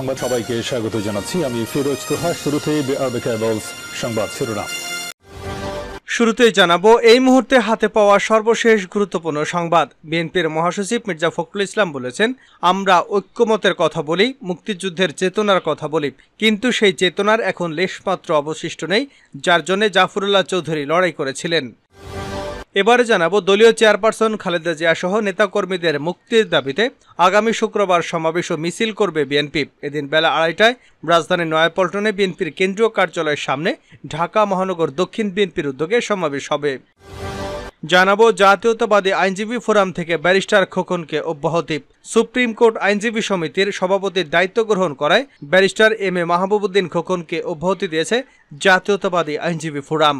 সংবাদ সবাইকে স্বাগত জানাচ্ছি। আমি ফিরোজ তোহা। শুরুতেই সংবাদ শিরোনাম। শুরুতেই জানাবো এই মুহূর্তে হাতে পাওয়া সর্বশেষ গুরুত্বপূর্ণ সংবাদ। বিএনপির মহাসচিব মির্জা ফখরুল ইসলাম বলেছেন, আমরা ঐক্যমতের কথা বলি, মুক্তিযুদ্ধের চেতনার কথা বলি, কিন্তু সেই চেতনার এখন লেশমাত্র অবশিষ্ট নেই, যার জন্য জাফরুল্লাহ চৌধুরী লড়াই করেছিলেন। এবারে জানাবো দলীয় চেয়ারপারসন খালেদা জিয়া সহ নেতাকর্মীদের মুক্তির দাবিতে আগামী শুক্রবার সমাবেশ ও মিছিল করবে বিএনপি। এদিন বেলা 2:30টায় রাজধানীর নয়াপল্টনে বিএনপির কেন্দ্রীয় কার্যালয়ের সামনে ঢাকা মহানগর দক্ষিণ বিএনপির উদ্যোগে সমাবেশ হবে। জানাবো জাতীয়তাবাদী আইনজীবী ফোরাম থেকে ব্যারিস্টার খোকনকে অব্যাহতি। সুপ্রিম কোর্ট আইনজীবী সমিতির সভাপতির দায়িত্ব গ্রহণ করায় ব্যারিস্টার এম এ মাহবুবউদ্দিন খোকনকে অব্যাহতি দিয়েছে জাতীয়তাবাদী আইনজীবী ফোরাম।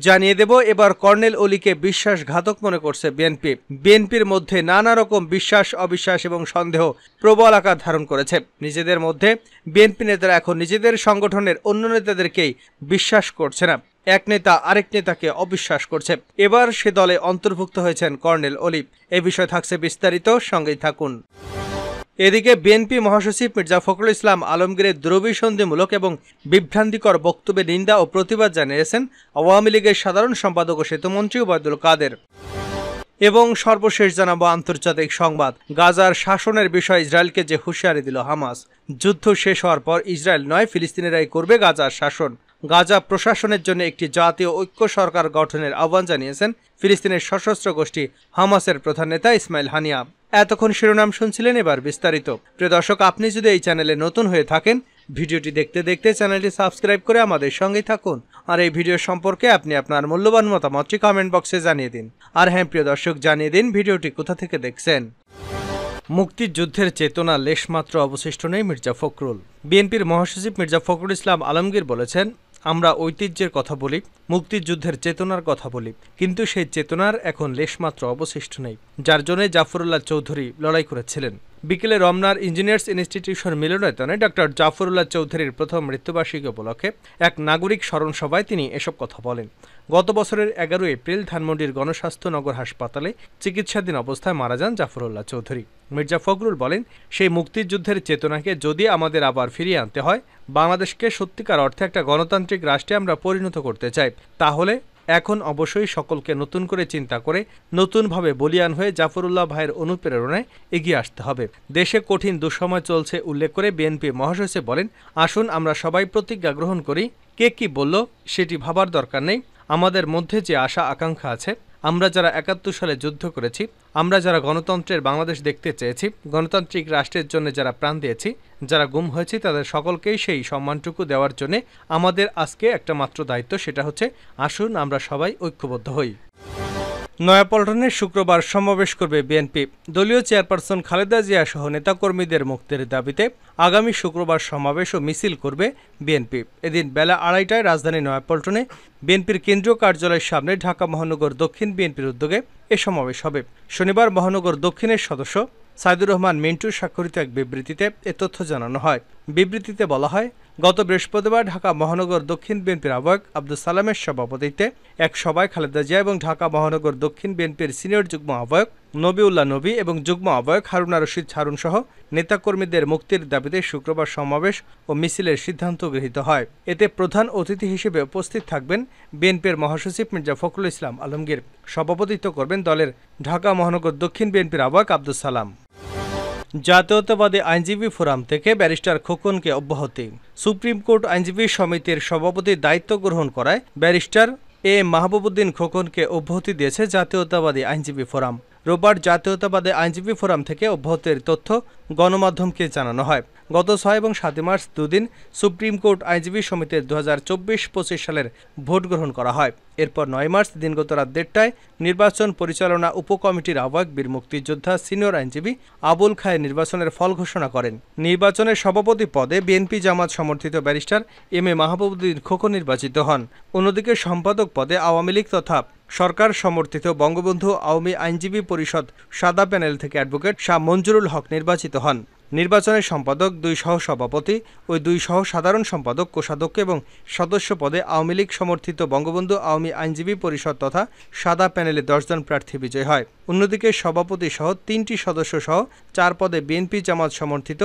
জানিয়ে দেব এবার কর্নেল অলিকে বিশ্বাসঘাতক মনে করছে বিএনপি। বিএনপির মধ্যে নানা রকম বিশ্বাস, অবিশ্বাস এবং সন্দেহ প্রবল আকার ধারণ করেছে। নিজেদের মধ্যে বিএনপি নেতারা এখন নিজেদের সংগঠনের অন্য নেতাদেরকেই বিশ্বাস করছে না, এক নেতা আরেক নেতাকে অবিশ্বাস করছে। এবার সে দলে অন্তর্ভুক্ত হয়েছেন কর্নেল অলি। এ বিষয় থাকছে বিস্তারিত, সঙ্গেই থাকুন। এদিকে বিএনপি মহাসচিব মির্জা ফখরুল ইসলাম আলমগীরের দ্রবিসন্ধিমূলক এবং বিভ্রান্তিকর বক্তব্যে নিন্দা ও প্রতিবাদ জানিয়েছেন আওয়ামী লীগের সাধারণ সম্পাদক ও সেতুমন্ত্রী ওবায়দুল কাদের। এবং সর্বশেষ জানাবো আন্তর্জাতিক সংবাদ। গাজার শাসনের বিষয়ে ইসরায়েলকে যে হুঁশিয়ারি দিল হামাস। যুদ্ধ শেষ হওয়ার পর ইসরায়েল নয়, ফিলিস্তিনিরাই করবে গাজার শাসন। গাজা প্রশাসনের জন্য একটি জাতীয় ঐক্য সরকার গঠনের আহ্বান জানিয়েছেন ফিলিস্তিনের সশস্ত্র গোষ্ঠী হামাসের প্রধান নেতা ইসমাইল হানিয়া। এতক্ষণ শিরোনাম শুনছিলেন, এবার বিস্তারিত। প্রিয় দর্শক, আপনি যদি এই চ্যানেলে নতুন হয়ে থাকেন, ভিডিওটি দেখতে দেখতে চ্যানেলটি সাবস্ক্রাইব করে আমাদের সঙ্গেই থাকুন। আর এই ভিডিও সম্পর্কে আপনি আপনার মূল্যবান মতামতটি কমেন্ট বক্সে জানিয়ে দিন। আর হ্যাঁ প্রিয় দর্শক, জানিয়ে দিন ভিডিওটি কোথা থেকে দেখছেন। মুক্তিযুদ্ধের চেতনা লেশমাত্র অবশিষ্ট নেই মির্জা ফখরুল। বিএনপির মহাসচিব মির্জা ফখরুল ইসলাম আলমগীর বলেছেন, আমরা ঐতিহ্যের কথা বলি, মুক্তিযুদ্ধের চেতনার কথা বলি, কিন্তু সেই চেতনার এখন লেশমাত্র অবশিষ্ট নেই, যার জন্য জাফরুল্লাহ চৌধুরী লড়াই করেছিলেন। বিকেলে রমনার ইঞ্জিনিয়ার্স ইনস্টিটিউশন মিলনায়তনে ডক্টর জাফরুল্লাহ চৌধুরীর প্রথম মৃত্যুবার্ষিকী উপলক্ষে এক নাগরিক স্মরণ সভায় তিনি এসব কথা বলেন। গত বছরের 11 এপ্রিল ধানমন্ডির গণস্বাস্থ্য নগর হাসপাতালে চিকিৎসাধীন অবস্থায় মারা যান জাফরুল্লাহ চৌধুরী। মির্জা ফখরুল বলেন, সেই মুক্তিযুদ্ধের চেতনাকে যদি আমাদের আবার ফিরিয়ে আনতে হয়, বাংলাদেশকে সত্যিকার অর্থে একটা গণতান্ত্রিক রাষ্ট্রে আমরা পরিণত করতে চাই, তাহলে এখন অবশ্যই সকলকে নতুন করে চিন্তা করে নতুনভাবে বলিয়ান হয়ে জাফরুল্লাহ ভাইয়ের অনুপ্রেরণায় এগিয়ে আসতে হবে। দেশে কঠিন দুঃসময় চলছে উল্লেখ করে বিএনপি মহাসচিব বলেন, আসুন আমরা সবাই প্রতিজ্ঞা গ্রহণ করি, কে কি বলল সেটি ভাবার দরকার নেই। আমাদের মধ্যে যে আশা আকাঙ্ক্ষা আছে, আমরা যারা 71 সালে যুদ্ধ করেছি, আমরা যারা গণতন্ত্রের বাংলাদেশ দেখতে চেয়েছি, গণতান্ত্রিক রাষ্ট্রের জন্য যারা প্রাণ দিয়েছি, যারা গুম হয়েছি, তাদের সকলকেই সেই সম্মানটুকু দেওয়ার জন্য আমাদের আজকে একটা মাত্র দায়িত্ব, সেটা হচ্ছে আসুন আমরা সবাই ঐক্যবদ্ধ হই। নয়াপল্টনে শুক্রবার সমাবেশ করবে বিএনপি। দলীয় চেয়ারপারসন খালেদা জিয়া সহ নেতাকর্মীদের মুক্তির দাবিতে আগামী শুক্রবার সমাবেশ ও মিছিল করবে বিএনপি। এদিন বেলা 2:30টায় রাজধানীর নয়াপল্টনে বিএনপির কেন্দ্রীয় কার্যালয়ের সামনে ঢাকা মহানগর দক্ষিণ বিএনপির উদ্যোগে এ সমাবেশ হবে। শনিবার মহানগর দক্ষিণের সদস্য সাইদুর রহমান মিন্টুর স্বাক্ষরিত এক বিবৃতিতে এ তথ্য জানানো হয়। বিবৃতিতে বলা হয়, গত বৃহস্পতিবার ঢাকা মহানগর দক্ষিণ বিএনপির আহ্বায়ক আব্দুল সালামের সভাপতিত্বে এক সভায় খালেদা জিয়া এবং ঢাকা মহানগর দক্ষিণ বিএনপির সিনিয়র যুগ্ম আহ্বায়ক নবিউল্লাহ নবী এবং যুগ্ম আহ্বায়ক হারুনা রশিদ হারুন সহ নেতাকর্মীদের মুক্তির দাবিতে শুক্রবার সমাবেশ ও মিছিলের সিদ্ধান্ত গৃহীত হয়। এতে প্রধান অতিথি হিসেবে উপস্থিত থাকবেন বিএনপির মহাসচিব মির্জা ফখরুল ইসলাম আলমগীর। সভাপতিত্ব করবেন দলের ঢাকা মহানগর দক্ষিণ বিএনপির আহ্বায়ক আব্দুল সালাম। জাতীয়তাবাদী আইনজীবী ফোরাম থেকে ব্যারিস্টার খোকনকে অব্যাহতি। সুপ্রিম কোর্ট আইনজীবী সমিতির সভাপতির দায়িত্ব গ্রহণ করায় ব্যারিস্টার এ মাহবুবউদ্দিন খোকনকে অব্যাহতি দিয়েছে জাতীয়তাবাদী আইনজীবী ফোরাম। রোববার জাতীয়তাবাদী আইনজীবী ফোরাম থেকে অব্যাহতির তথ্য গণমাধ্যমকে জানানো হয়। গত 6 এবং 7 মার্চ দুদিন সুপ্রিম কোর্ট আইনজীবী সমিতির 2024-25 সালের ভোট গ্রহণ করা হয়। এরপর 9 মার্চ দিনগত রাত 1:30টায় নির্বাচন পরিচালনা উপকমিটির আহ্বায়ক বীর মুক্তিযোদ্ধা সিনিয়র আইনজীবী আবুল খায়ের নির্বাচনের ফল ঘোষণা করেন। নির্বাচনের সভাপতি পদে বিএনপি জামাত সমর্থিত barrister M A Mahbubuddin Khokon নির্বাচিত হন। অন্যদিকে সম্পাদক পদে আওয়ামী লীগ তথা সরকার সমর্থিত বঙ্গবন্ধু আওয়ামী আইনজীবী পরিষদ সাদা প্যানেল থেকে অ্যাডভোকেট শাহ মঞ্জুরুল হক নির্বাচিত হন। নির্বাচনের সম্পাদক, 2 সহ-সভাপতি ও 2 সহ-সাধারণ সম্পাদক, কোষাধ্যক্ষ এবং সদস্য পদে আওয়ামী লীগ সমর্থিত বঙ্গবন্ধু আওয়ামী আইনজীবী পরিষদ তথা সাদা প্যানেলে 10 জন প্রার্থী বিজয়ী হয়। অন্যদিকে সভাপতি সহ 3টি সদস্য সহ 4 পদে বিএনপি জামাত সমর্থিত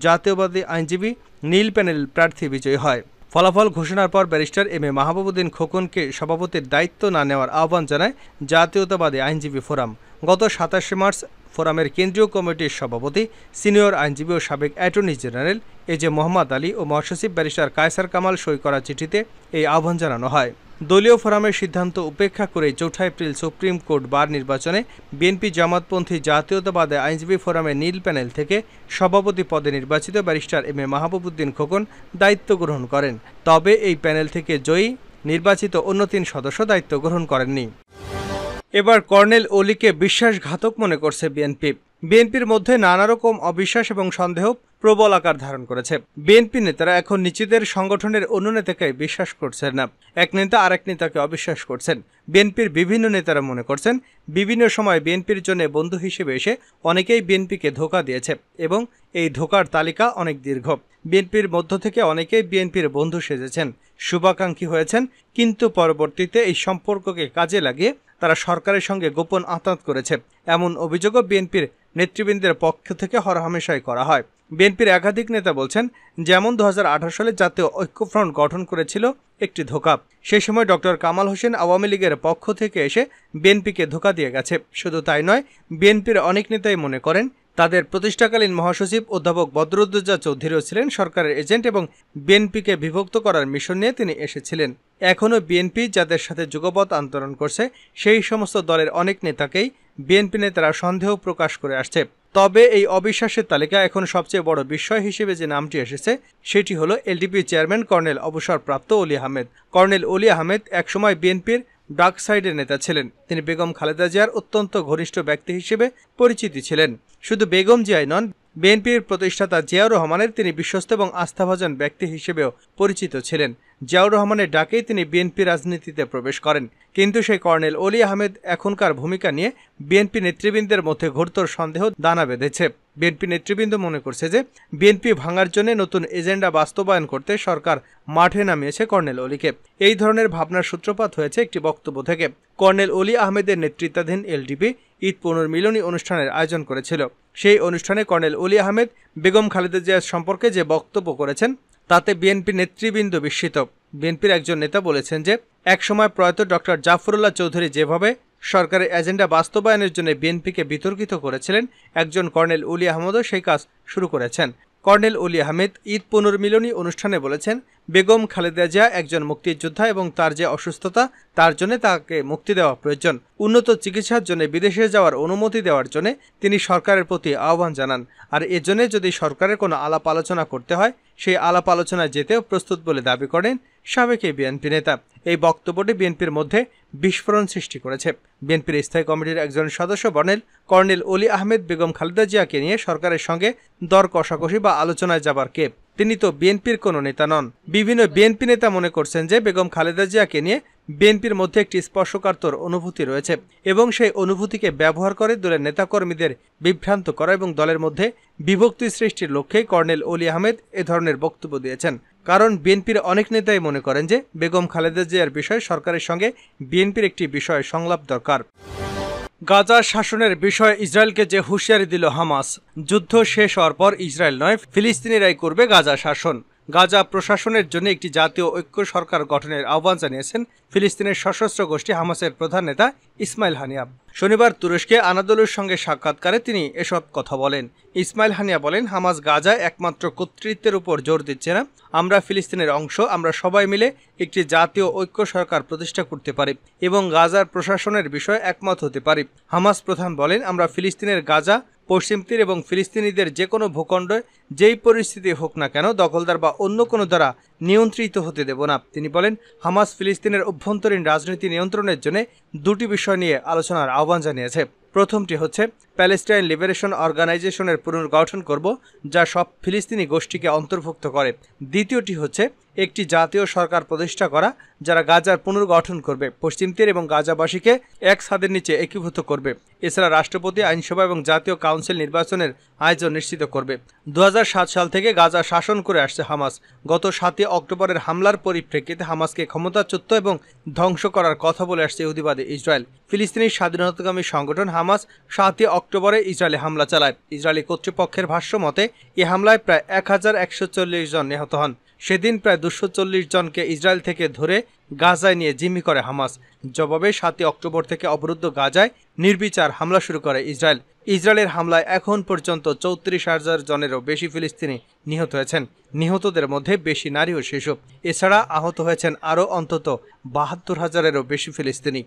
জাতীয়বাদী আইনজীবী নীল প্যানেল প্রার্থী বিজয়ী হয়। ফলাফল ঘোষণার পর ব্যারিস্টার এম এ মাহবুবউদ্দিন খোকনকে সভাপতির দায়িত্ব না নেওয়ার আহ্বান জানায় জাতীয়তাবাদী আইনজীবী ফোরাম। গত 27 মার্চ ফোরামের কেন্দ্রীয় কমিটির সভাপতি, সিনিয়র আইনজীবী ও সাবেক অ্যাটর্নি জেনারেল এজে মোহাম্মদ আলী ও মহাসচিব ব্যারিস্টার কায়সার কামাল সই করা চিঠিতে এই আহ্বান জানানো হয়। দলীয় ফোরামের সিদ্ধান্ত উপেক্ষা করে 4 এপ্রিল সুপ্রিম কোর্ট বার নির্বাচনে বিএনপি জামাতপন্থী জাতীয়তাবাদী আইনজীবী ফোরামের নীল প্যানেল থেকে সভাপতি পদে নির্বাচিত barrister M A Mahbubuddin Khokon দায়িত্ব গ্রহণ করেন। তবে এই প্যানেল থেকে জয়ী নির্বাচিত অন্য 3 সদস্য দায়িত্ব গ্রহণ করেননি। এবার কর্নেল ওলিকে বিশ্বাসঘাতক মনে করছে বিএনপি। বিএনপির মধ্যে নানা রকম অবিশ্বাস এবং সন্দেহ প্রবল আকার ধারণ করেছে। বিএনপি নেতারা এখন নিজেদের সংগঠনের অন্য নেতাকে বিশ্বাস করছেন না, এক নেতা আরেক নেতাকে অবিশ্বাস করছেন। বিএনপির বিভিন্ন নেতারা মনে করছেন বিভিন্ন সময় বিএনপির জন্য বন্ধু হিসেবে এসে অনেকেই বিএনপিকে ধোঁকা দিয়েছে এবং এই ধোঁকার তালিকা অনেক দীর্ঘ। বিএনপির মধ্য থেকে অনেকেই বিএনপির বন্ধু সেজেছেন, শুভাকাঙ্ক্ষী হয়েছেন, কিন্তু পরবর্তীতে এই সম্পর্ককে কাজে লাগিয়ে তারা সরকারের সঙ্গে গোপন আঁতাত করেছে, এমন অভিযোগও বিএনপির নেতৃবৃন্দের পক্ষ থেকে হরহামেশাই করা হয়। বিএনপির একাধিক নেতা বলছেন, যেমন 2018 সালে জাতীয় ঐক্যফ্রন্ট গঠন করেছিল একটি ধোঁকা। সেই সময় ডক্টর কামাল হোসেন আওয়ামী লীগের পক্ষ থেকে এসে বিএনপিকে ধোঁকা দিয়ে গেছে। শুধু তাই নয়, বিএনপির অনেক নেতাই মনে করেন তাদের প্রতিষ্ঠাকালীন মহাসচিব অধ্যাপক বদরুদ্দোজা চৌধুরীও ছিলেন সরকারের এজেন্ট এবং বিএনপিকে বিভক্ত করার মিশন নিয়ে তিনি এসেছিলেন। এখনও বিএনপি যাদের সাথে যুগপৎ আন্দোলন করছে সেই সমস্ত দলের অনেক নেতাকেই বিএনপি নেতারা সন্দেহ প্রকাশ করে আসছে। তবে এই অবিশ্বাসের তালিকা এখন সবচেয়ে বড় বিষয় হিসেবে যে নামটি এসেছে সেটি হলো এলডিপি চেয়ারম্যান কর্নেল অবসরপ্রাপ্ত অলি আহমেদ। কর্নেল অলি আহমেদ একসময় বিএনপির ডার্ক সাইডের নেতা ছিলেন। তিনি বেগম খালেদা জিয়ার অত্যন্ত ঘনিষ্ঠ ব্যক্তি হিসেবে পরিচিতি ছিলেন। শুধু বেগম জিয়াই নন, বিএনপির প্রতিষ্ঠাতা জিয়াউর রহমানের তিনি বিশ্বস্ত এবং আস্থাভাজন ব্যক্তি হিসেবেও পরিচিত ছিলেন। জিয়াউর রহমানের ডাকেই তিনি বিএনপি রাজনীতিতে প্রবেশ করেন। কিন্তু সেই কর্নেল অলি আহমেদ এখনকার ভূমিকা নিয়ে বিএনপি নেতৃবৃন্দের মধ্যে ঘোরতর সন্দেহ দানা বেঁধেছে। বিএনপি নেতৃবৃন্দ মনে করছে যে বিএনপি ভাঙার জন্য নতুন এজেন্ডা বাস্তবায়ন করতে সরকার মাঠে নামিয়েছে কর্নেল অলিকে। এই ধরনের ভাবনার সূত্রপাত হয়েছে একটি বক্তব্য থেকে। কর্নেল অলি আহমেদের নেতৃত্বাধীন এলডিপি ঈদ পুনর্মিলনী অনুষ্ঠানের আয়োজন করেছিল। সেই অনুষ্ঠানে কর্নেল অলি আহমেদ বেগম খালেদা জিয়ার সম্পর্কে যে বক্তব্য করেছেন তাতে বিএনপি নেতৃবৃন্দ বিস্মিত। বিএনপির একজন নেতা বলেছেন যে একসময় প্রয়াত ডক্টর জাফরুল্লাহ চৌধুরী যেভাবে সরকারের এজেন্ডা বাস্তবায়নের জন্য বিএনপিকে বিতর্কিত করেছিলেন, একজন কর্নেল অলি আহমেদও সেই কাজ শুরু করেছেন। কর্নেল অলি আহমেদ ঈদ পুনর্মিলনী অনুষ্ঠানে বলেছেন, বেগম খালেদা জিয়া একজন মুক্তিযোদ্ধা এবং তার যে অসুস্থতা তার জন্য তাকে মুক্তি দেওয়া প্রয়োজন। উন্নত চিকিৎসার জন্য বিদেশে যাওয়ার অনুমতি দেওয়ার জন্য তিনি সরকারের প্রতি আহ্বান জানান। আর এজন্য যদি সরকারের কোনো আলাপ আলোচনা করতে হয় সেই আলাপ আলোচনায় যেতেও প্রস্তুত বলে দাবি করেন সাবেক এই বিএনপি নেতা। এই বক্তব্যটি বিএনপির মধ্যে বিস্ফোরণ সৃষ্টি করেছে। বিএনপির স্থায়ী কমিটির একজন সদস্য বলেন, কর্নেল অলি আহমেদ বেগম খালেদা জিয়াকে নিয়ে সরকারের সঙ্গে দর কষাকষি বা আলোচনায় যাবার কে? তিনি তো বিএনপির কোনো নেতা নন। বিভিন্ন বিএনপি নেতা মনে করছেন যে বেগম খালেদা জিয়াকে নিয়ে বিএনপির মধ্যে একটি স্পর্শকাতর অনুভূতি রয়েছে এবং সেই অনুভূতিকে ব্যবহার করে দলের নেতাকর্মীদের বিভ্রান্ত করা এবং দলের মধ্যে বিভক্তি সৃষ্টির লক্ষ্যেই কর্নেল অলি আহমেদ এ ধরনের বক্তব্য দিয়েছেন। কারণ বিএনপির অনেক নেতাই মনে করেন যে বেগম খালেদা জিয়ার বিষয়ে সরকারের সঙ্গে বিএনপির একটি বিষয় সংলাপ দরকার। গাজা শাসনের বিষয়ে ইসরায়েলকে যে হুঁশিয়ারি দিল হামাস, যুদ্ধ শেষ হওয়ার পর ইসরায়েল নয় ফিলিস্তিনিরাই করবে গাজা শাসন। গাজা প্রশাসনের জন্য একটি জাতীয় ঐক্য সরকার গঠনের আহ্বান জানিয়েছেন ফিলিস্তিনের সশস্ত্র গোষ্ঠী হামাসের প্রধান নেতা ইসমাইল হানিয়া। শনিবার তুরস্কে আনাদোলুর সঙ্গে সাক্ষাৎকারে তিনি এসব কথা বলেন। ইসমাইল হানিয়া বলেন, হামাস গাজায় একমাত্র কর্তৃত্বের উপর জোর দিচ্ছে না, আমরা ফিলিস্তিনের অংশ, আমরা সবাই মিলে একটি জাতীয় ঐক্য সরকার প্রতিষ্ঠা করতে পারি এবং গাজার প্রশাসনের বিষয়ে একমত হতে পারি। হামাস প্রধান বলেন, আমরা ফিলিস্তিনের গাজা, পশ্চিম তীর এবং ফিলিস্তিনিদের যে কোনো ভূখণ্ডে যেই পরিস্থিতি হোক না কেন দখলদার বা অন্য কোনো দ্বারা নিয়ন্ত্রিত হতে দেব না। তিনি বলেন, হামাস ফিলিস্তিনের অভ্যন্তরীণ রাজনীতি নিয়ন্ত্রণের জন্য দুটি বিষয় নিয়ে আলোচনার আহ্বান জানিয়েছে। প্রথমটি হচ্ছে প্যালেস্টাইন লিবারেশন অর্গানাইজেশনের পুনর্গঠন করব, যা সব ফিলিস্তিনি গোষ্ঠীকে অন্তর্ভুক্ত করে। দ্বিতীয়টি হচ্ছে একটি জাতীয় সরকার প্রতিষ্ঠা করা যারা গাজার পুনর্গঠন করবে, পশ্চিম তীর এবং গাজাবাসীকে এক ছাদের নিচে একীভূত করবে। এছাড়া রাষ্ট্রপতি, আইনসভা এবং জাতীয় কাউন্সিল নির্বাচনের আয়োজন নিশ্চিত করবে। 2007 সাল থেকে গাজা শাসন করে আসছে হামাস। গত 7 অক্টোবরের হামলার পরিপ্রেক্ষিতে হামাসকে ক্ষমতাচ্যুত এবং ধ্বংস করার কথা বলে আসছে ইহুদিবাদী ইসরায়েল। ফিলিস্তিনি স্বাধীনতাকামী সংগঠন হামাস 7 অক্টোবরে ইসরায়েলে হামলা চালায়। ইসরায়েলি কর্তৃপক্ষের ভাষ্য মতে এই হামলায় প্রায় 1140 জন নিহত হন। সেদিন প্রায় 240 জনকে ইসরায়েল থেকে ধরে গাজায় নিয়ে জিম্মি করে হামাস। জবাবে 7 অক্টোবর থেকে অবরুদ্ধ গাজায় নির্বিচার হামলা শুরু করে ইসরায়েল। ইসরায়েলের হামলায় এখন পর্যন্ত 34,000 জনেরও বেশি ফিলিস্তিনি নিহত হয়েছেন। নিহতদের মধ্যে বেশি নারী ও শিশু। এছাড়া আহত হয়েছেন আরও অন্তত 72,000-এরও বেশি ফিলিস্তিনি।